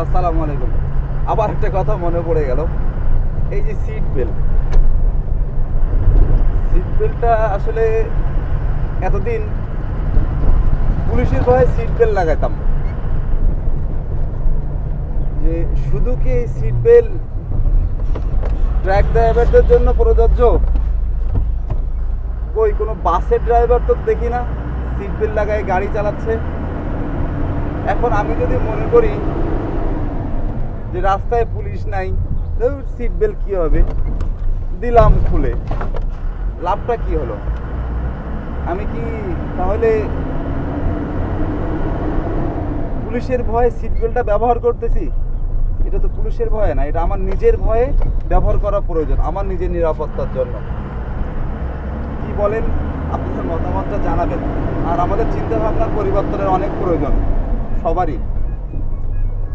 আসসালামু আলাইকুম। আবার একটা কথা মনে পড়ে গেল, এই যে সিট বেল্টটা আসলে এতদিন পুলিশের ভয়ে সিট বেল্ট লাগাইতাম, যে শুধু কি এই সিট বেল্ট ট্রাক ড্রাইভারদের জন্য প্রযোজ্য? কই কোনো বাসের ড্রাইভার তো দেখি না সিট বেল্ট লাগায় গাড়ি চালাচ্ছে। এখন আমি যদি মনে করি যে রাস্তায় পুলিশ নাই, সিট বেল্ট কী হবে, দিলাম খুলে, লাভটা কি হলো? আমি কি তাহলে পুলিশের ভয়ে সিট বেল্টটা ব্যবহার করতেছি? এটা তো পুলিশের ভয়ে না, এটা আমার নিজের ভয়ে ব্যবহার করা প্রয়োজন, আমার নিজের নিরাপত্তার জন্য। কি বলেন? আপনাদের মতামতটা জানাবেন। আর আমাদের চিন্তাভাবনার পরিবর্তনের অনেক প্রয়োজন সবারই।